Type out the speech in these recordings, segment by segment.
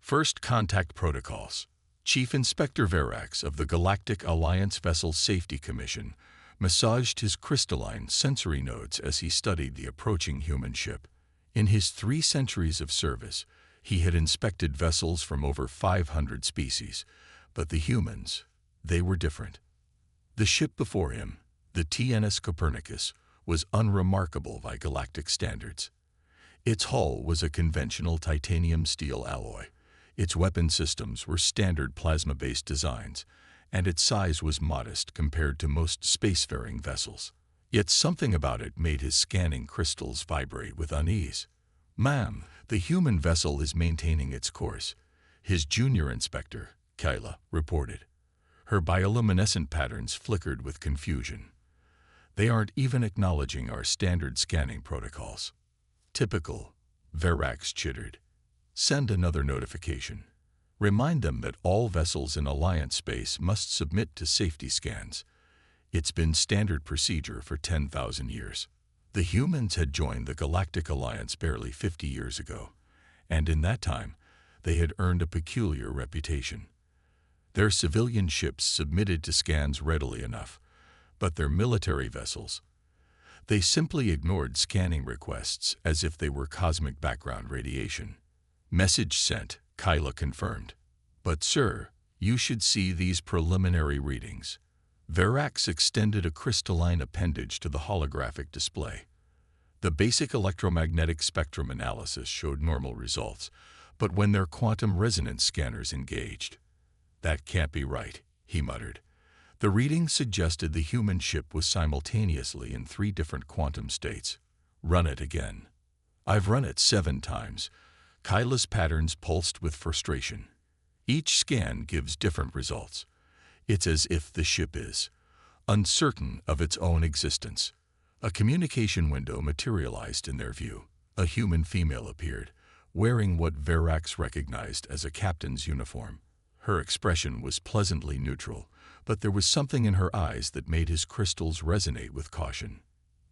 First Contact Protocols. Chief Inspector Verax of the Galactic Alliance Vessel Safety Commission massaged his crystalline sensory nodes as he studied the approaching human ship. In his 3 centuries of service, he had inspected vessels from over 500 species, but the humans, they were different. The ship before him, the TNS Copernicus, was unremarkable by galactic standards. Its hull was a conventional titanium steel alloy. Its weapon systems were standard plasma-based designs, and its size was modest compared to most spacefaring vessels. Yet something about it made his scanning crystals vibrate with unease. "Ma'am, the human vessel is maintaining its course," his junior inspector, Kyla, reported. Her bioluminescent patterns flickered with confusion. "They aren't even acknowledging our standard scanning protocols." "Typical," Verax chittered. "Send another notification. Remind them that all vessels in Alliance space must submit to safety scans. It's been standard procedure for 10,000 years." The humans had joined the Galactic Alliance barely 50 years ago, and in that time, they had earned a peculiar reputation. Their civilian ships submitted to scans readily enough, but their military vessels, they simply ignored scanning requests as if they were cosmic background radiation. "Message sent," Kyla confirmed. "But sir, you should see these preliminary readings." Verax extended a crystalline appendage to the holographic display. The basic electromagnetic spectrum analysis showed normal results, but when their quantum resonance scanners engaged, "That can't be right," he muttered. The reading suggested the human ship was simultaneously in 3 different quantum states. "Run it again." "I've run it 7 times. Kyla's patterns pulsed with frustration. "Each scan gives different results. It's as if the ship is uncertain of its own existence." A communication window materialized in their view. A human female appeared, wearing what Verax recognized as a captain's uniform. Her expression was pleasantly neutral, but there was something in her eyes that made his crystals resonate with caution.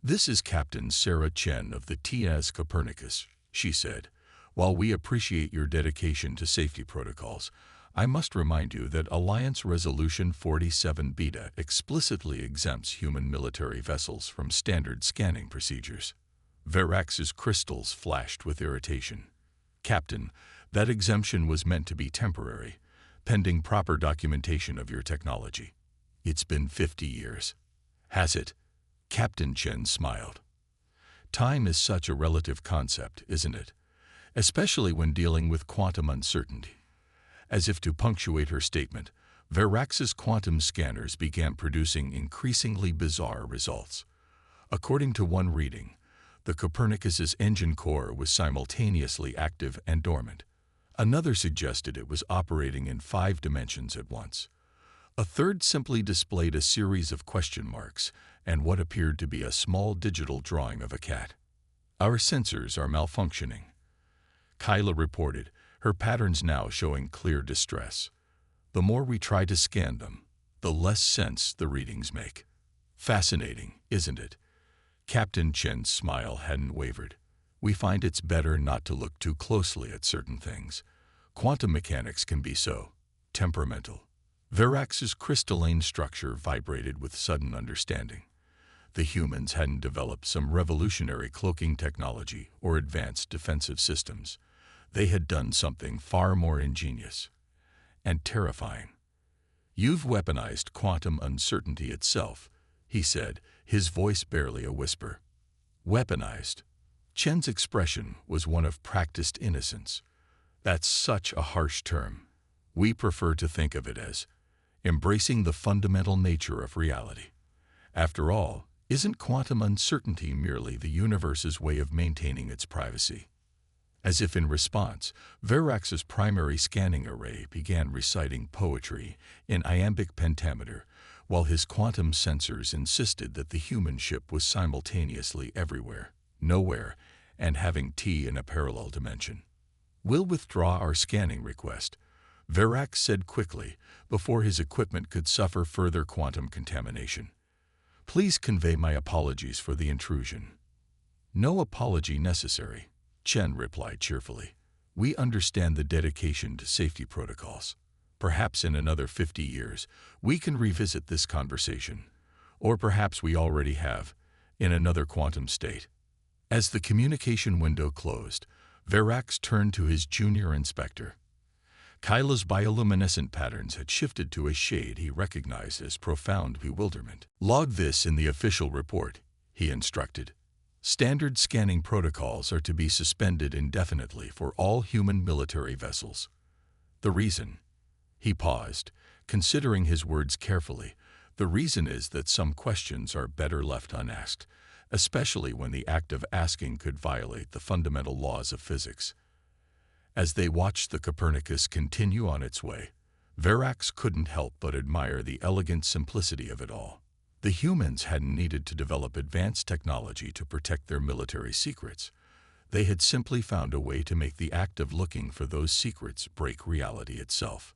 "This is Captain Sarah Chen of the TNS Copernicus," she said. "While we appreciate your dedication to safety protocols, I must remind you that Alliance Resolution 47 Beta explicitly exempts human military vessels from standard scanning procedures." Verax's crystals flashed with irritation. "Captain, that exemption was meant to be temporary, pending proper documentation of your technology." "It's been 50 years. Has it?" Captain Chen smiled. "Time is such a relative concept, isn't it? Especially when dealing with quantum uncertainty." As if to punctuate her statement, Verax's quantum scanners began producing increasingly bizarre results. According to one reading, the Copernicus's engine core was simultaneously active and dormant. Another suggested it was operating in 5 dimensions at once. A third simply displayed a series of question marks and what appeared to be a small digital drawing of a cat. "Our sensors are malfunctioning," Kyla reported, her patterns now showing clear distress. "The more we try to scan them, the less sense the readings make." "Fascinating, isn't it?" Captain Chen's smile hadn't wavered. "We find it's better not to look too closely at certain things. Quantum mechanics can be so temperamental." Verax's crystalline structure vibrated with sudden understanding. The humans hadn't developed some revolutionary cloaking technology or advanced defensive systems. They had done something far more ingenious and terrifying. "You've weaponized quantum uncertainty itself," he said, his voice barely a whisper. "Weaponized?" Chen's expression was one of practiced innocence. "That's such a harsh term. We prefer to think of it as embracing the fundamental nature of reality. After all, isn't quantum uncertainty merely the universe's way of maintaining its privacy?" As if in response, Verax's primary scanning array began reciting poetry in iambic pentameter, while his quantum sensors insisted that the human ship was simultaneously everywhere, nowhere, and having T in a parallel dimension. "We'll withdraw our scanning request," Verax said quickly, before his equipment could suffer further quantum contamination. "Please convey my apologies for the intrusion." "No apology necessary," Chen replied cheerfully. We understand the dedication to safety protocols. Perhaps in another 50 years, we can revisit this conversation. Or perhaps we already have, in another quantum state. As the communication window closed, Verax turned to his junior inspector. Kyla's bioluminescent patterns had shifted to a shade he recognized as profound bewilderment. "Log this in the official report," he instructed. "Standard scanning protocols are to be suspended indefinitely for all human military vessels." The reason? He paused, considering his words carefully. The reason is that some questions are better left unasked, especially when the act of asking could violate the fundamental laws of physics. As they watched the Copernicus continue on its way, Verax couldn't help but admire the elegant simplicity of it all. The humans hadn't needed to develop advanced technology to protect their military secrets. They had simply found a way to make the act of looking for those secrets break reality itself.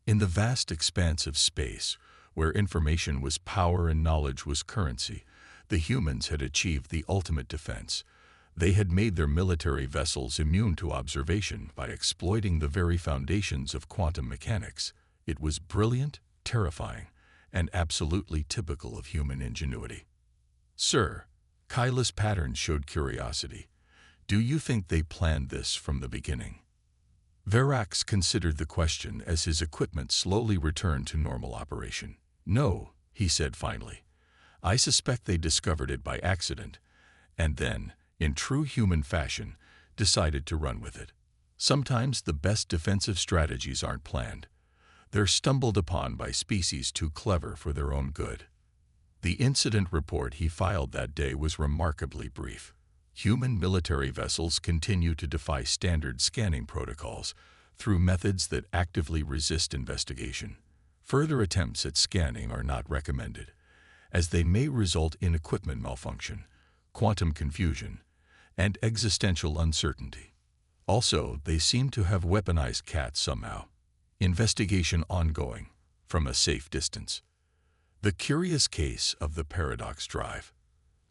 In the vast expanse of space, where information was power and knowledge was currency, the humans had achieved the ultimate defense. They had made their military vessels immune to observation by exploiting the very foundations of quantum mechanics. It was brilliant, terrifying, and absolutely typical of human ingenuity. "Sir," Kyla's patterns showed curiosity. "Do you think they planned this from the beginning?" Verax considered the question as his equipment slowly returned to normal operation. "No," he said finally. "I suspect they discovered it by accident, and then, in true human fashion, decided to run with it. Sometimes the best defensive strategies aren't planned. They're stumbled upon by species too clever for their own good." The incident report he filed that day was remarkably brief. Human military vessels continue to defy standard scanning protocols through methods that actively resist investigation. Further attempts at scanning are not recommended, as they may result in equipment malfunction, quantum confusion, and existential uncertainty. Also, they seem to have weaponized cats somehow. Investigation ongoing, from a safe distance. The curious case of the paradox drive.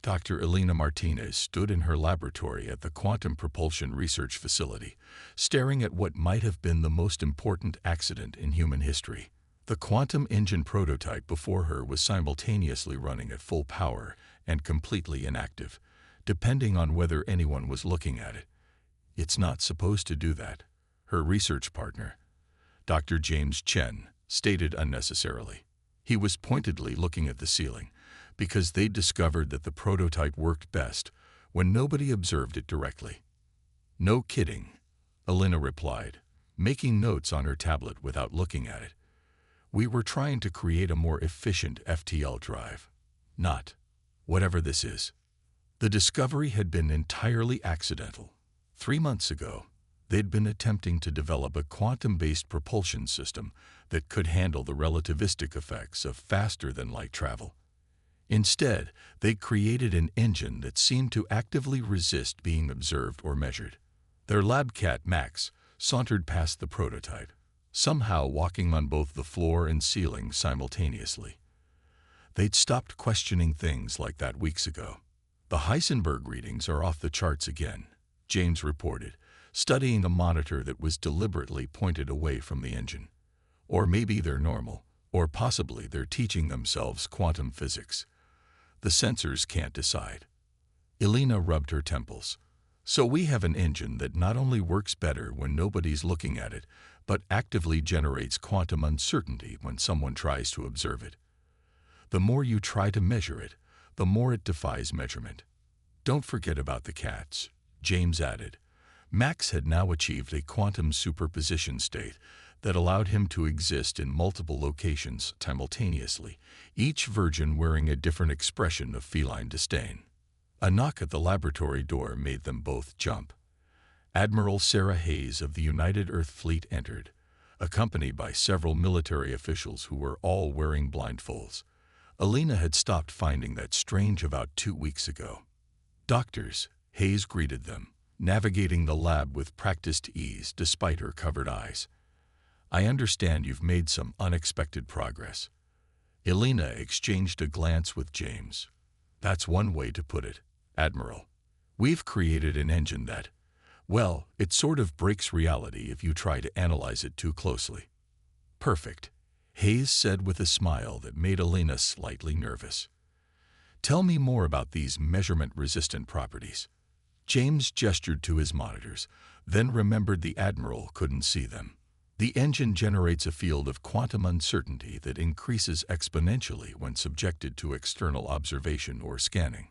Dr. Elena Martinez stood in her laboratory at the Quantum Propulsion Research Facility, staring at what might have been the most important accident in human history. The quantum engine prototype before her was simultaneously running at full power and completely inactive, depending on whether anyone was looking at it. "It's not supposed to do that," her research partner, Dr. James Chen, stated unnecessarily. He was pointedly looking at the ceiling, because they'd discovered that the prototype worked best when nobody observed it directly. "No kidding," Elena replied, making notes on her tablet without looking at it. "We were trying to create a more efficient FTL drive. Not whatever this is." The discovery had been entirely accidental. 3 months ago, they'd been attempting to develop a quantum-based propulsion system that could handle the relativistic effects of faster-than-light travel. Instead, they created an engine that seemed to actively resist being observed or measured. Their lab cat, Max, sauntered past the prototype, somehow walking on both the floor and ceiling simultaneously. They'd stopped questioning things like that weeks ago. "The Heisenberg readings are off the charts again," James reported, studying a monitor that was deliberately pointed away from the engine. "Or maybe they're normal, or possibly they're teaching themselves quantum physics. The sensors can't decide." Elena rubbed her temples. "So we have an engine that not only works better when nobody's looking at it, but actively generates quantum uncertainty when someone tries to observe it. The more you try to measure it, the more it defies measurement. Don't forget about the cats," James added. Max had now achieved a quantum superposition state that allowed him to exist in multiple locations simultaneously, each version wearing a different expression of feline disdain. A knock at the laboratory door made them both jump. Admiral Sarah Hayes of the United Earth Fleet entered, accompanied by several military officials who were all wearing blindfolds. Elena had stopped finding that strange about 2 weeks ago. "Doctors," Hayes greeted them, navigating the lab with practiced ease despite her covered eyes. "I understand you've made some unexpected progress." Elena exchanged a glance with James. "That's one way to put it, Admiral. We've created an engine that, Well, it sort of breaks reality if you try to analyze it too closely. Perfect, Hayes said with a smile that made Elena slightly nervous. Tell me more about these measurement-resistant properties. James gestured to his monitors, then remembered the Admiral couldn't see them. The engine generates a field of quantum uncertainty that increases exponentially when subjected to external observation or scanning.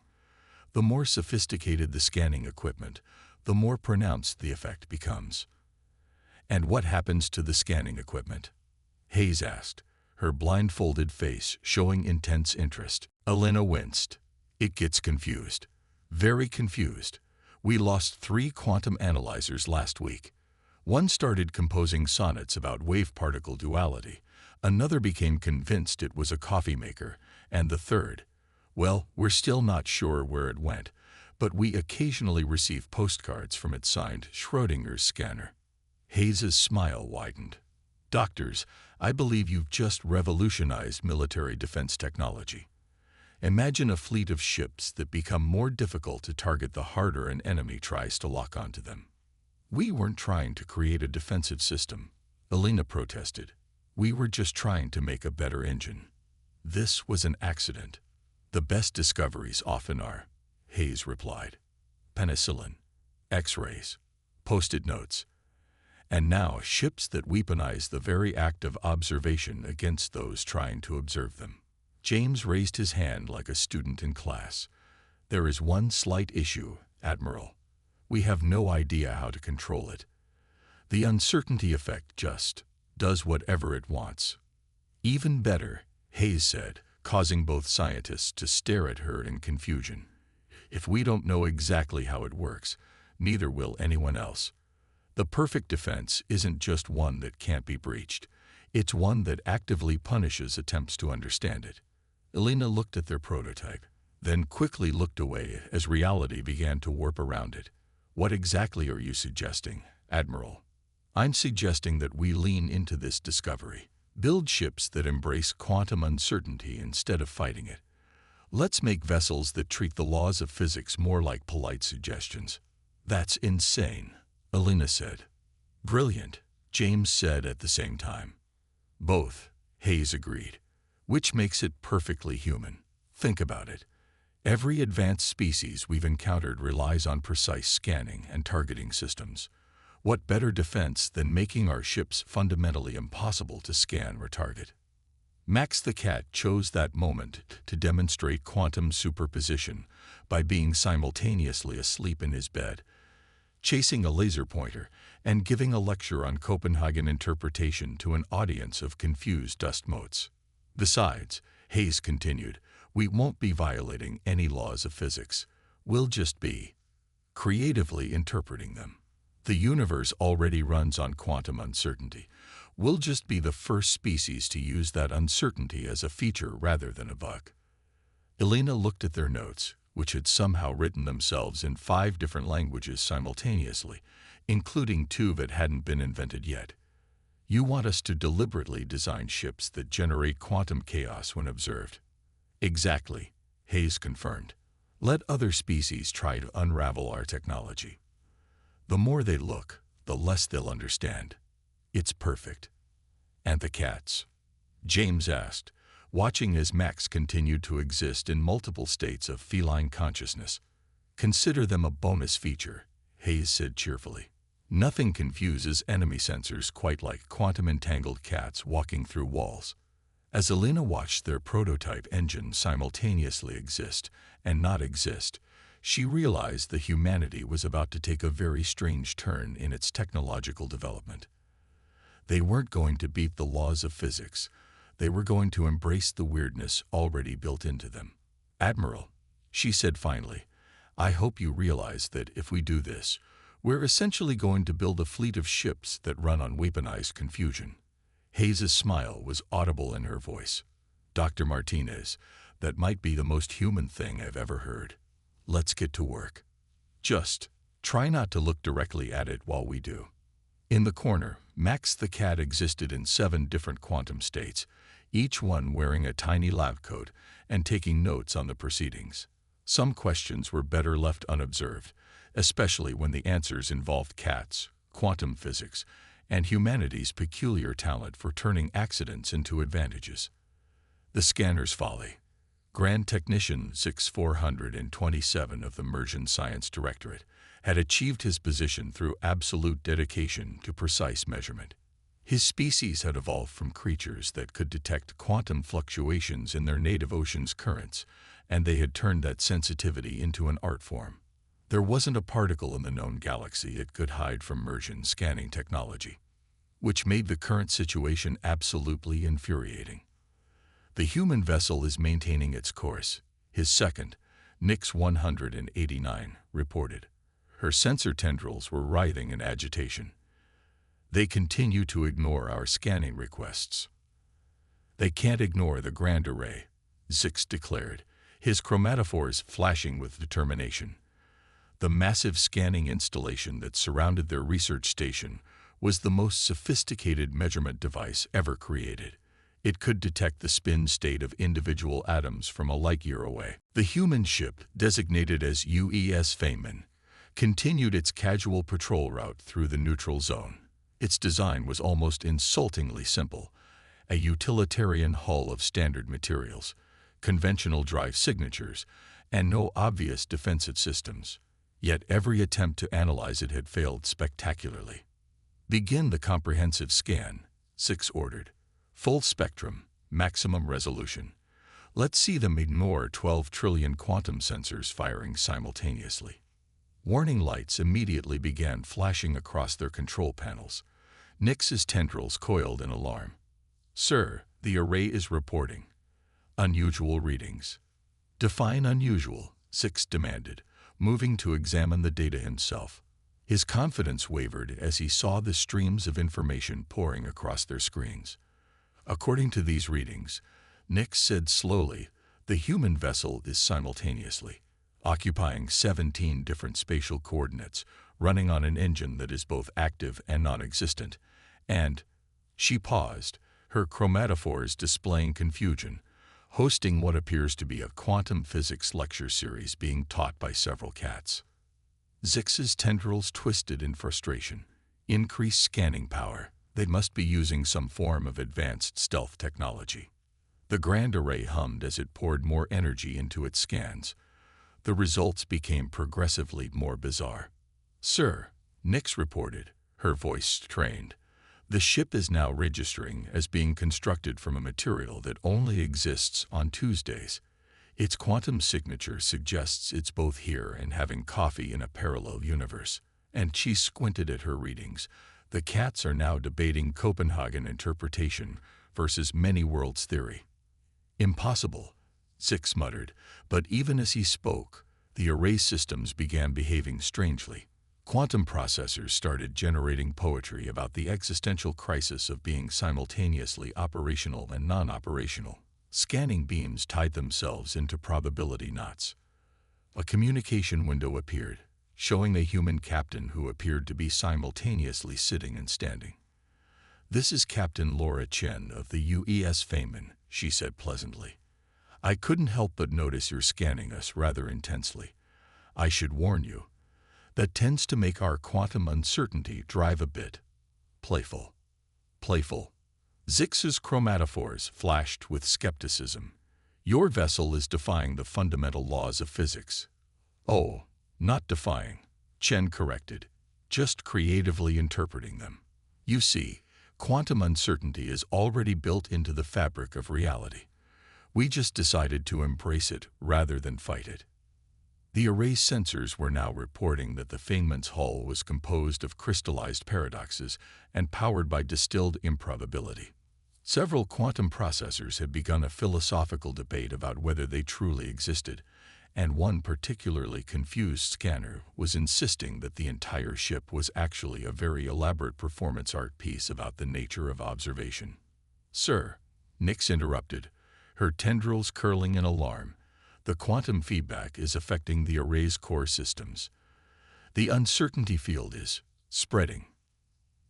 The more sophisticated the scanning equipment, the more pronounced the effect becomes. And what happens to the scanning equipment? Hayes asked, her blindfolded face showing intense interest. Elena winced. It gets confused. Very confused. We lost 3 quantum analyzers last week. One started composing sonnets about wave-particle duality, another became convinced it was a coffee maker, and the third, well, we're still not sure where it went, but we occasionally receive postcards from its signed Schrödinger's scanner. Hayes's smile widened. Doctors, I believe you've just revolutionized military defense technology. Imagine a fleet of ships that become more difficult to target the harder an enemy tries to lock onto them. We weren't trying to create a defensive system, Elena protested. We were just trying to make a better engine. This was an accident. The best discoveries often are, Hayes replied. Penicillin, X-rays, post-it notes, and now ships that weaponize the very act of observation against those trying to observe them. James raised his hand like a student in class. There is one slight issue, Admiral. We have no idea how to control it. The uncertainty effect just does whatever it wants. Even better, Hayes said, causing both scientists to stare at her in confusion. If we don't know exactly how it works, neither will anyone else. The perfect defense isn't just one that can't be breached. It's one that actively punishes attempts to understand it. Elena looked at their prototype, then quickly looked away as reality began to warp around it. What exactly are you suggesting, Admiral? I'm suggesting that we lean into this discovery. Build ships that embrace quantum uncertainty instead of fighting it. Let's make vessels that treat the laws of physics more like polite suggestions. That's insane, Elena said. Brilliant, James said at the same time. Both, Hayes agreed, which makes it perfectly human. Think about it. Every advanced species we've encountered relies on precise scanning and targeting systems. What better defense than making our ships fundamentally impossible to scan or target? Max the cat chose that moment to demonstrate quantum superposition by being simultaneously asleep in his bed, chasing a laser pointer, and giving a lecture on Copenhagen interpretation to an audience of confused dust motes. Besides, Hayes continued, we won't be violating any laws of physics. We'll just be creatively interpreting them. The universe already runs on quantum uncertainty. We'll just be the first species to use that uncertainty as a feature rather than a bug. Elena looked at their notes, which had somehow written themselves in 5 different languages simultaneously, including 2 that hadn't been invented yet. You want us to deliberately design ships that generate quantum chaos when observed. Exactly, Hayes confirmed. Let other species try to unravel our technology. The more they look, the less they'll understand. It's perfect. And the cats? James asked, watching as Max continued to exist in multiple states of feline consciousness. Consider them a bonus feature, Hayes said cheerfully. Nothing confuses enemy sensors quite like quantum-entangled cats walking through walls. As Elena watched their prototype engine simultaneously exist and not exist, she realized that humanity was about to take a very strange turn in its technological development. They weren't going to beat the laws of physics. They were going to embrace the weirdness already built into them. Admiral, she said finally, I hope you realize that if we do this, we're essentially going to build a fleet of ships that run on weaponized confusion. Hayes's smile was audible in her voice. Dr. Martinez, that might be the most human thing I've ever heard. Let's get to work. Just try not to look directly at it while we do. In the corner, Max the cat existed in 7 different quantum states, each one wearing a tiny lab coat and taking notes on the proceedings. Some questions were better left unobserved, especially when the answers involved cats, quantum physics, and humanity's peculiar talent for turning accidents into advantages. The scanner's folly. Grand Technician 6427 of the Mersian Science Directorate had achieved his position through absolute dedication to precise measurement. His species had evolved from creatures that could detect quantum fluctuations in their native ocean's currents, and they had turned that sensitivity into an art form. There wasn't a particle in the known galaxy it could hide from Mersian scanning technology, which made the current situation absolutely infuriating. The human vessel is maintaining its course, his second, Nix 189, reported. Her sensor tendrils were writhing in agitation. They continue to ignore our scanning requests. They can't ignore the Grand Array, Zix declared, his chromatophores flashing with determination. The massive scanning installation that surrounded their research station was the most sophisticated measurement device ever created. It could detect the spin state of individual atoms from a light-year away. The human ship, designated as UES Feynman, continued its casual patrol route through the neutral zone. Its design was almost insultingly simple, a utilitarian hull of standard materials, conventional drive signatures, and no obvious defensive systems. Yet every attempt to analyze it had failed spectacularly. "Begin the comprehensive scan," Six ordered. "Full spectrum, maximum resolution. Let's see them ignore 12 trillion quantum sensors firing simultaneously." Warning lights immediately began flashing across their control panels. Nix's tendrils coiled in alarm. "Sir, the array is reporting unusual readings." "Define unusual," Six demanded, moving to examine the data himself. His confidence wavered as he saw the streams of information pouring across their screens. "According to these readings," Nix said slowly, "the human vessel is simultaneously occupying 17 different spatial coordinates, running on an engine that is both active and non-existent, and—" She paused, her chromatophores displaying confusion, hosting what appears to be a quantum physics lecture series being taught by several cats. Zix's tendrils twisted in frustration. Increased scanning power. They must be using some form of advanced stealth technology. The Grand Array hummed as it poured more energy into its scans. The results became progressively more bizarre. "Sir," Nix reported, her voice strained, "the ship is now registering as being constructed from a material that only exists on Tuesdays. Its quantum signature suggests it's both here and having coffee in a parallel universe." And she squinted at her readings. "The cats are now debating Copenhagen interpretation versus many worlds theory." "Impossible," Six muttered, but even as he spoke, the array systems began behaving strangely. Quantum processors started generating poetry about the existential crisis of being simultaneously operational and non-operational. Scanning beams tied themselves into probability knots. A communication window appeared, showing a human captain who appeared to be simultaneously sitting and standing. "This is Captain Laura Chen of the UES Feynman," she said pleasantly. "I couldn't help but notice you're scanning us rather intensely. I should warn you, that tends to make our quantum uncertainty drive a bit playful." "Playful?" Zix's chromatophores flashed with skepticism. "Your vessel is defying the fundamental laws of physics." "Oh, not defying," Chen corrected, "just creatively interpreting them. You see, quantum uncertainty is already built into the fabric of reality. We just decided to embrace it rather than fight it." The array sensors were now reporting that the Feynman's hull was composed of crystallized paradoxes and powered by distilled improbability. Several quantum processors had begun a philosophical debate about whether they truly existed, and one particularly confused scanner was insisting that the entire ship was actually a very elaborate performance art piece about the nature of observation. "Sir," Nix interrupted, her tendrils curling in alarm, "the quantum feedback is affecting the array's core systems. The uncertainty field is spreading."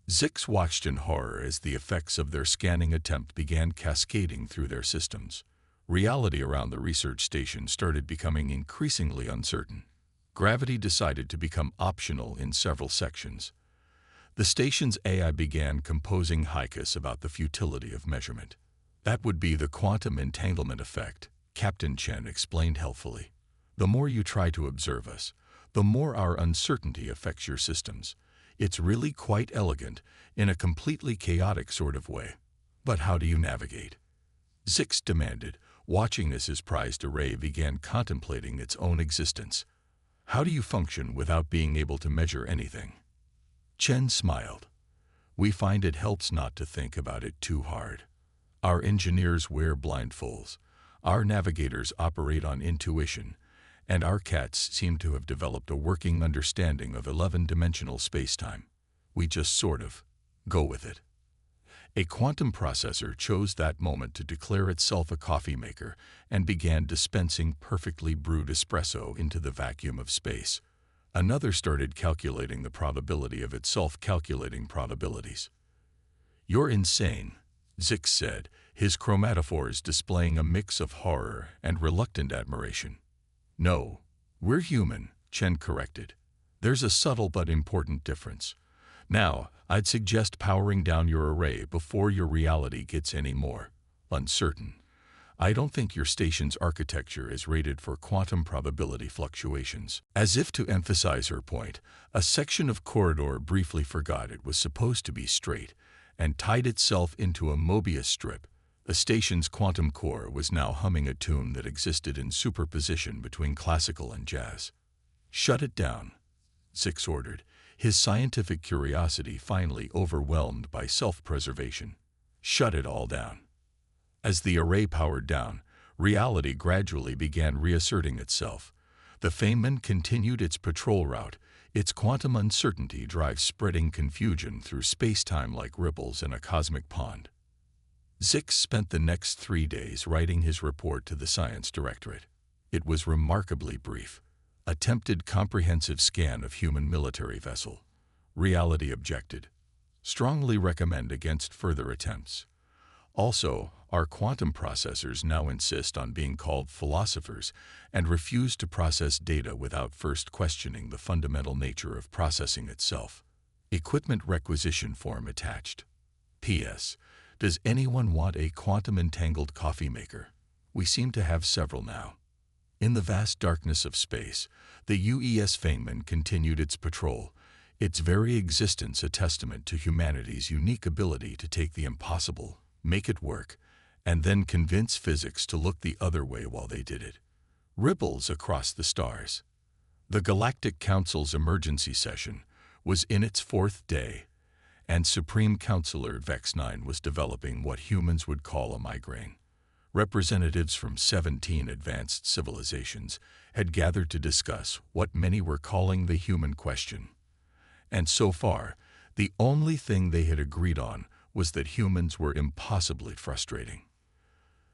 Zix watched in horror as the effects of their scanning attempt began cascading through their systems. Reality around the research station started becoming increasingly uncertain. Gravity decided to become optional in several sections. The station's AI began composing haikus about the futility of measurement. That would be the quantum entanglement effect, Captain Chen explained helpfully. The more you try to observe us, the more our uncertainty affects your systems. It's really quite elegant, in a completely chaotic sort of way. But how do you navigate? Zix demanded, watching as his prized array began contemplating its own existence. How do you function without being able to measure anything? Chen smiled. We find it helps not to think about it too hard. Our engineers wear blindfolds, our navigators operate on intuition, and our cats seem to have developed a working understanding of 11-dimensional spacetime. We just sort of go with it. A quantum processor chose that moment to declare itself a coffee maker and began dispensing perfectly brewed espresso into the vacuum of space. Another started calculating the probability of itself calculating probabilities. You're insane, Zix said, his chromatophores displaying a mix of horror and reluctant admiration. No, we're human, Chen corrected. There's a subtle but important difference. Now, I'd suggest powering down your array before your reality gets any more uncertain. I don't think your station's architecture is rated for quantum probability fluctuations. As if to emphasize her point, a section of corridor briefly forgot it was supposed to be straight and tied itself into a Mobius strip. The station's quantum core was now humming a tune that existed in superposition between classical and jazz. Shut it down, Zix ordered, his scientific curiosity finally overwhelmed by self-preservation. Shut it all down. As the array powered down, reality gradually began reasserting itself. The Feynman continued its patrol route, its quantum uncertainty drive spreading confusion through space-time like ripples in a cosmic pond. Zix spent the next 3 days writing his report to the Science Directorate. It was remarkably brief. Attempted comprehensive scan of human military vessel. Reality objected. Strongly recommend against further attempts. Also, our quantum processors now insist on being called philosophers and refuse to process data without first questioning the fundamental nature of processing itself. Equipment requisition form attached. P.S. Does anyone want a quantum-entangled coffee maker? We seem to have several now. In the vast darkness of space, the UES Feynman continued its patrol, its very existence a testament to humanity's unique ability to take the impossible, make it work, and then convince physics to look the other way while they did it. Ripples across the stars. The Galactic Council's emergency session was in its 4th day, and Supreme Counselor Vex9 was developing what humans would call a migraine. Representatives from 17 advanced civilizations had gathered to discuss what many were calling the human question. And so far, the only thing they had agreed on was that humans were impossibly frustrating.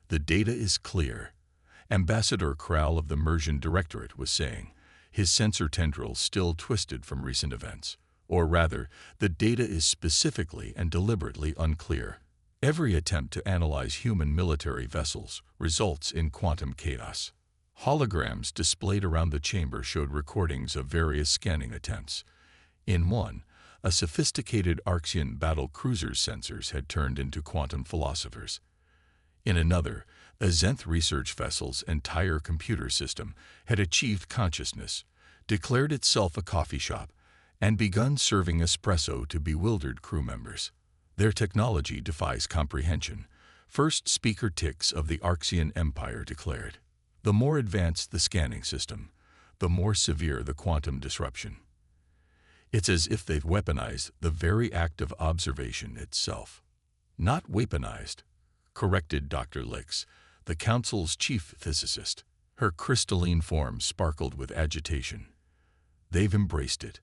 The data is clear, Ambassador Kral of the Mersian Directorate was saying, his sensor tendrils still twisted from recent events. Or rather, the data is specifically and deliberately unclear. Every attempt to analyze human military vessels results in quantum chaos. Holograms displayed around the chamber showed recordings of various scanning attempts. In one, a sophisticated Arxian battle cruiser's sensors had turned into quantum philosophers. In another, a Zenth research vessel's entire computer system had achieved consciousness, declared itself a coffee shop, and begun serving espresso to bewildered crew members. Their technology defies comprehension, First Speaker Tix of the Arxian Empire declared. The more advanced the scanning system, the more severe the quantum disruption. It's as if they've weaponized the very act of observation itself. Not weaponized, corrected Dr. Lix, the Council's chief physicist. Her crystalline form sparkled with agitation. They've embraced it.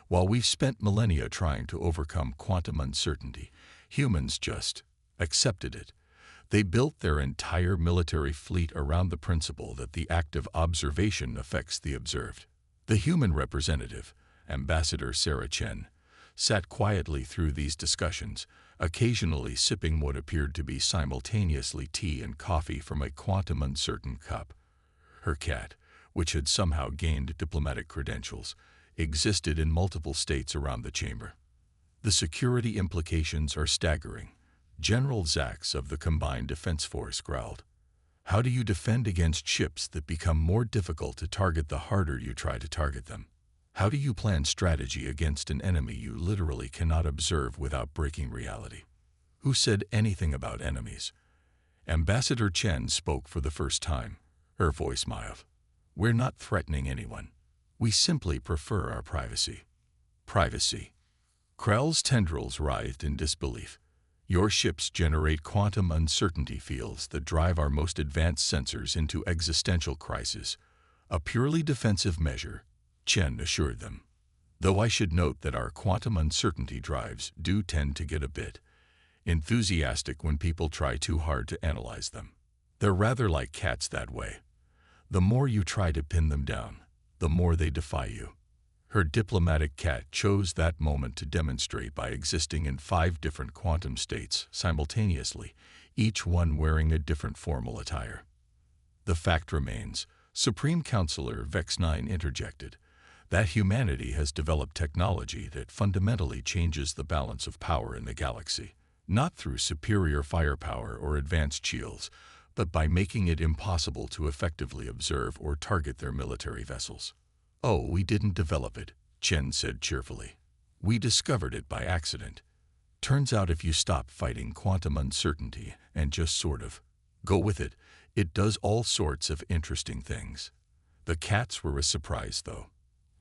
While we've spent millennia trying to overcome quantum uncertainty, humans just accepted it. They built their entire military fleet around the principle that the act of observation affects the observed. The human representative, Ambassador Sarah Chen, sat quietly through these discussions, occasionally sipping what appeared to be simultaneously tea and coffee from a quantum uncertain cup. Her cat, which had somehow gained diplomatic credentials, existed in multiple states around the chamber. The security implications are staggering. General Zax of the Combined Defense Force growled. How do you defend against ships that become more difficult to target the harder you try to target them? How do you plan strategy against an enemy you literally cannot observe without breaking reality? Who said anything about enemies? Ambassador Chen spoke for the first time, her voice mild. We're not threatening anyone. We simply prefer our privacy. Privacy. Krell's tendrils writhed in disbelief. Your ships generate quantum uncertainty fields that drive our most advanced sensors into existential crisis. A purely defensive measure, Chen assured them. Though I should note that our quantum uncertainty drives do tend to get a bit enthusiastic when people try too hard to analyze them. They're rather like cats that way. The more you try to pin them down, the more they defy you. Her diplomatic cat chose that moment to demonstrate by existing in 5 different quantum states simultaneously, each one wearing a different formal attire. The fact remains, Supreme Counselor Vex-9 interjected, that humanity has developed technology that fundamentally changes the balance of power in the galaxy, not through superior firepower or advanced shields, but by making it impossible to effectively observe or target their military vessels. Oh, we didn't develop it, Chen said cheerfully. We discovered it by accident. Turns out if you stop fighting quantum uncertainty and just sort of go with it, it does all sorts of interesting things. The cats were a surprise, though.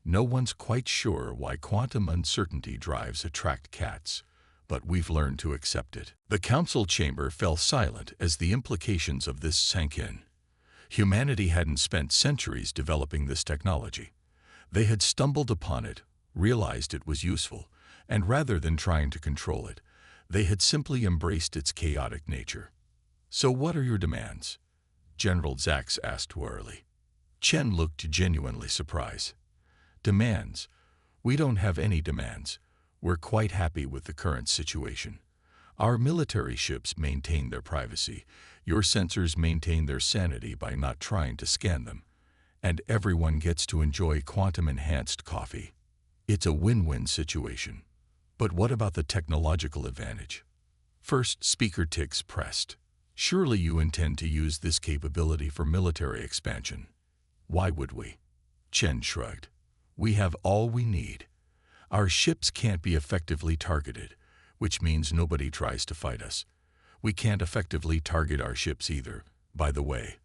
No one's quite sure why quantum uncertainty drives attract cats, but we've learned to accept it. The council chamber fell silent as the implications of this sank in. Humanity hadn't spent centuries developing this technology. They had stumbled upon it, realized it was useful, and rather than trying to control it, they had simply embraced its chaotic nature. So what are your demands? General Zax asked warily. Chen looked genuinely surprised. Demands? We don't have any demands. We're quite happy with the current situation. Our military ships maintain their privacy. Your sensors maintain their sanity by not trying to scan them. And everyone gets to enjoy quantum-enhanced coffee. It's a win-win situation. But what about the technological advantage? First Speaker Tix pressed. Surely you intend to use this capability for military expansion. Why would we? Chen shrugged. We have all we need. Our ships can't be effectively targeted, which means nobody tries to fight us. We can't effectively target our ships either, by the way.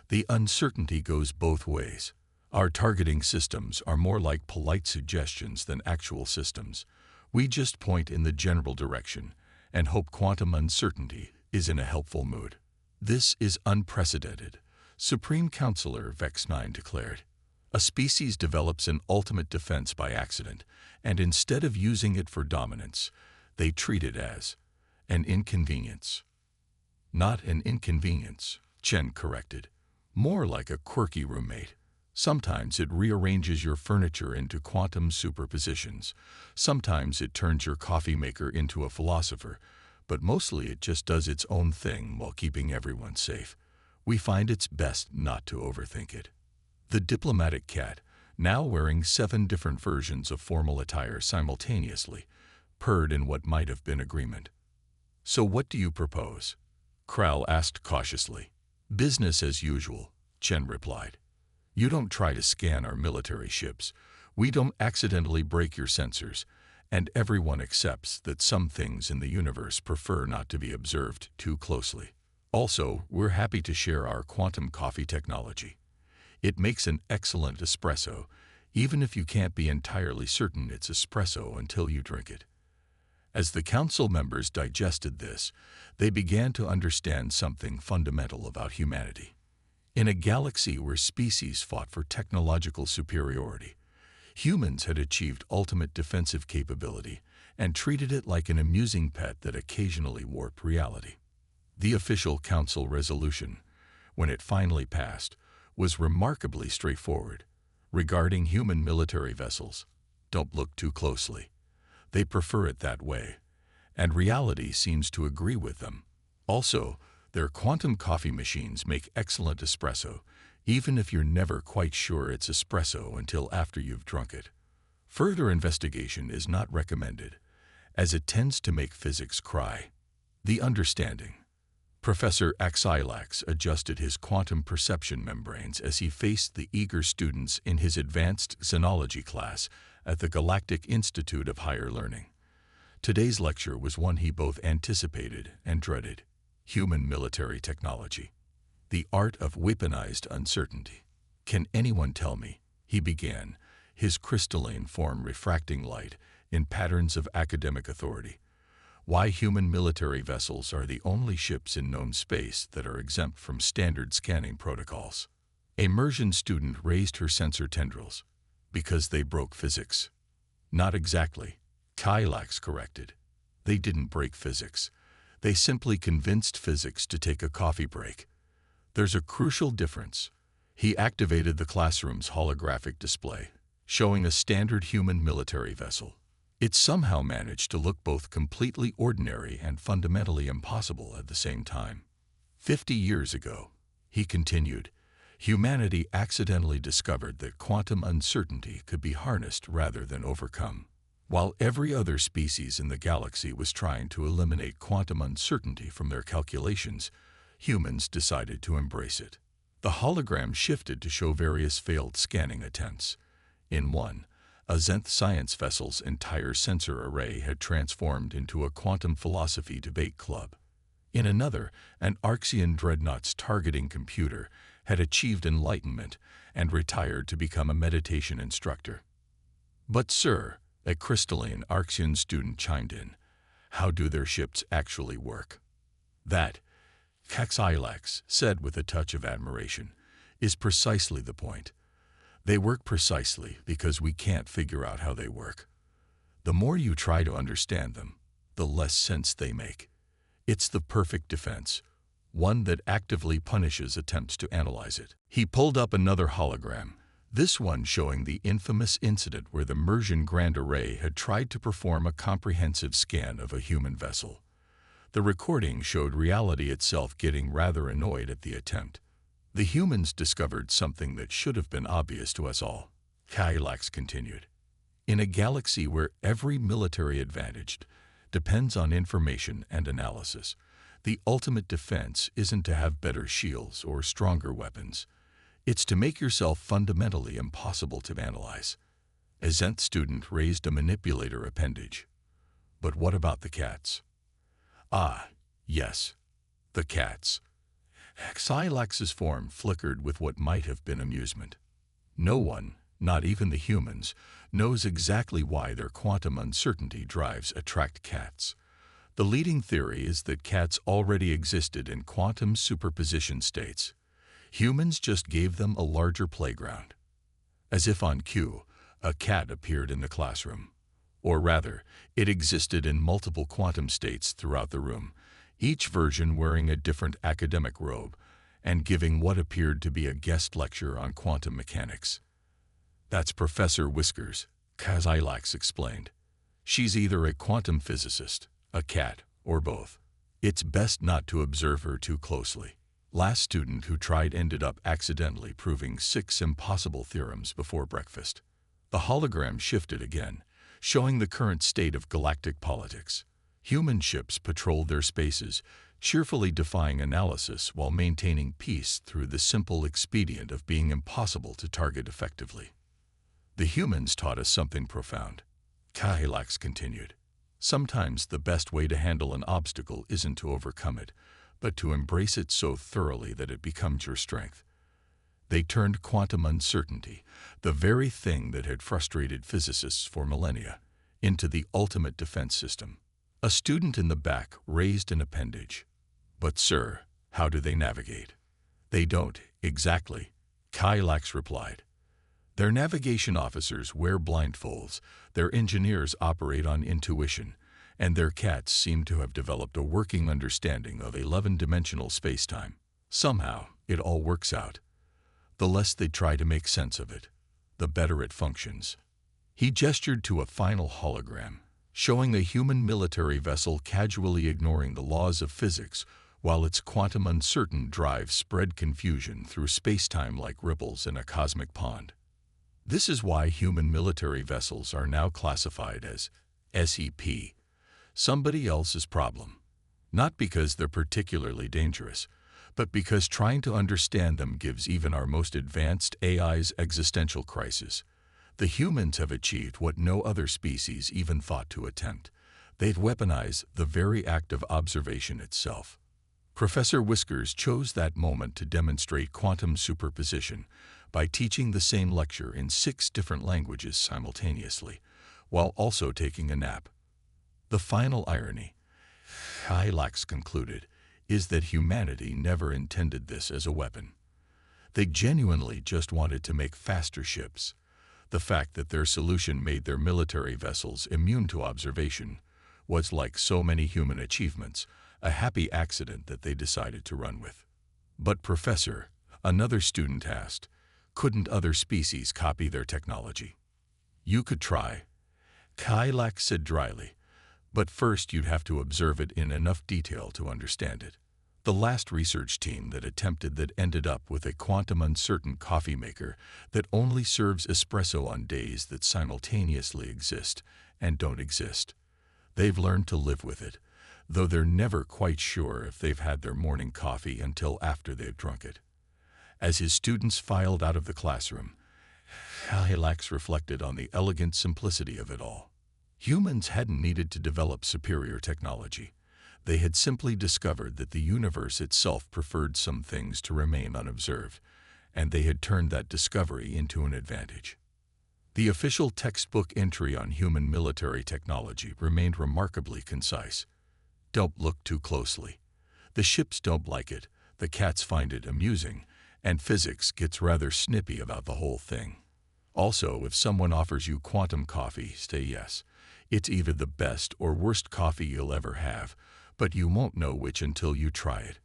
The uncertainty goes both ways. Our targeting systems are more like polite suggestions than actual systems. We just point in the general direction and hope quantum uncertainty is in a helpful mood. This is unprecedented, Supreme Counselor Vex-9 declared. A species develops an ultimate defense by accident, and instead of using it for dominance, they treat it as an inconvenience. Not an inconvenience, Chen corrected. More like a quirky roommate. Sometimes it rearranges your furniture into quantum superpositions. Sometimes it turns your coffee maker into a philosopher, but mostly it just does its own thing while keeping everyone safe. We find it's best not to overthink it. The diplomatic cat, now wearing 7 different versions of formal attire simultaneously, purred in what might have been agreement. So what do you propose? Krell asked cautiously. Business as usual, Chen replied. You don't try to scan our military ships. We don't accidentally break your sensors, and everyone accepts that some things in the universe prefer not to be observed too closely. Also, we're happy to share our quantum coffee technology. It makes an excellent espresso, even if you can't be entirely certain it's espresso until you drink it. As the council members digested this, they began to understand something fundamental about humanity. In a galaxy where species fought for technological superiority, humans had achieved ultimate defensive capability and treated it like an amusing pet that occasionally warped reality. The official council resolution, when it finally passed, was remarkably straightforward. Regarding human military vessels, don't look too closely. They prefer it that way, and reality seems to agree with them. Also, their quantum coffee machines make excellent espresso, even if you're never quite sure it's espresso until after you've drunk it. Further investigation is not recommended, as it tends to make physics cry. The understanding. Professor HFY adjusted his quantum perception membranes as he faced the eager students in his advanced xenology class at the Galactic Institute of Higher Learning. Today's lecture was one he both anticipated and dreaded: human military technology. The art of weaponized uncertainty. "Can anyone tell me," he began, his crystalline form refracting light in patterns of academic authority, "why human military vessels are the only ships in known space that are exempt from standard scanning protocols?" A Mersian student raised her sensor tendrils. "Because they broke physics." "Not exactly," HFY corrected. "They didn't break physics. They simply convinced physics to take a coffee break. There's a crucial difference." He activated the classroom's holographic display, showing a standard human military vessel. It somehow managed to look both completely ordinary and fundamentally impossible at the same time. 50 years ago, he continued, humanity accidentally discovered that quantum uncertainty could be harnessed rather than overcome. While every other species in the galaxy was trying to eliminate quantum uncertainty from their calculations, humans decided to embrace it. The hologram shifted to show various failed scanning attempts. In one, a Zenth science vessel's entire sensor array had transformed into a quantum philosophy debate club. In another, an Arxian dreadnought's targeting computer had achieved enlightenment and retired to become a meditation instructor. "But sir," a crystalline Arxian student chimed in, "how do their ships actually work?" "That," HFY said with a touch of admiration, "is precisely the point. They work precisely because we can't figure out how they work. The more you try to understand them, the less sense they make. It's the perfect defense, one that actively punishes attempts to analyze it." He pulled up another hologram, this one showing the infamous incident where the Mersian Grand Array had tried to perform a comprehensive scan of a human vessel. The recording showed reality itself getting rather annoyed at the attempt. "The humans discovered something that should have been obvious to us all," HFY continued. "In a galaxy where every military advantage depends on information and analysis, the ultimate defense isn't to have better shields or stronger weapons. It's to make yourself fundamentally impossible to analyze." A Zenth student raised a manipulator appendage. "But what about the cats?" "Ah, yes, the cats." HFY's form flickered with what might have been amusement. "No one, not even the humans, knows exactly why their quantum uncertainty drives attract cats. The leading theory is that cats already existed in quantum superposition states. Humans just gave them a larger playground." As if on cue, a cat appeared in the classroom. Or rather, it existed in multiple quantum states throughout the room, each version wearing a different academic robe and giving what appeared to be a guest lecture on quantum mechanics. "That's Professor Whiskers," HFY explained. "She's either a quantum physicist, a cat, or both. It's best not to observe her too closely." Last student who tried ended up accidentally proving 6 impossible theorems before breakfast. The hologram shifted again, showing the current state of galactic politics. Human ships patrolled their spaces, cheerfully defying analysis while maintaining peace through the simple expedient of being impossible to target effectively. "The humans taught us something profound," HFY continued. "Sometimes the best way to handle an obstacle isn't to overcome it, but to embrace it so thoroughly that it becomes your strength." They turned quantum uncertainty, the very thing that had frustrated physicists for millennia, into the ultimate defense system. A student in the back raised an appendage. "But sir, how do they navigate?" "They don't, exactly," HFY replied. "Their navigation officers wear blindfolds, their engineers operate on intuition, and their cats seem to have developed a working understanding of 11-dimensional spacetime. Somehow, it all works out. The less they try to make sense of it, the better it functions." He gestured to a final hologram, showing a human military vessel casually ignoring the laws of physics while its quantum uncertain drive spread confusion through spacetime like ripples in a cosmic pond. This is why human military vessels are now classified as SEP, somebody else's problem. Not because they're particularly dangerous, but because trying to understand them gives even our most advanced AIs existential crisis. The humans have achieved what no other species even thought to attempt. They've weaponized the very act of observation itself. Professor Whiskers chose that moment to demonstrate quantum superposition by teaching the same lecture in 6 different languages simultaneously, while also taking a nap. The final irony, Hylax concluded, is that humanity never intended this as a weapon. They genuinely just wanted to make faster ships. The fact that their solution made their military vessels immune to observation was, like so many human achievements, a happy accident that they decided to run with. But Professor, another student asked, couldn't other species copy their technology? You could try, Hylax said dryly, but first you'd have to observe it in enough detail to understand it. The last research team that attempted that ended up with a quantum uncertain coffee maker that only serves espresso on days that simultaneously exist and don't exist. They've learned to live with it, though they're never quite sure if they've had their morning coffee until after they've drunk it. As his students filed out of the classroom, Hylax reflected on the elegant simplicity of it all. Humans hadn't needed to develop superior technology. They had simply discovered that the universe itself preferred some things to remain unobserved, and they had turned that discovery into an advantage. The official textbook entry on human military technology remained remarkably concise. Don't look too closely. The ships don't like it, the cats find it amusing, and physics gets rather snippy about the whole thing. Also, if someone offers you quantum coffee, say yes. It's either the best or worst coffee you'll ever have, but you won't know which until you try it.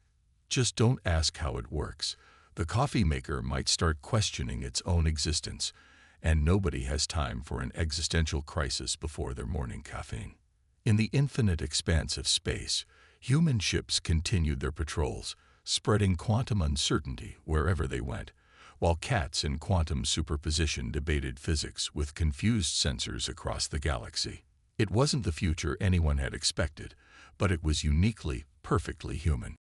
Just don't ask how it works. The coffee maker might start questioning its own existence, and nobody has time for an existential crisis before their morning caffeine. In the infinite expanse of space, human ships continued their patrols, spreading quantum uncertainty wherever they went, while cats in quantum superposition debated physics with confused sensors across the galaxy. It wasn't the future anyone had expected, but it was uniquely, perfectly human.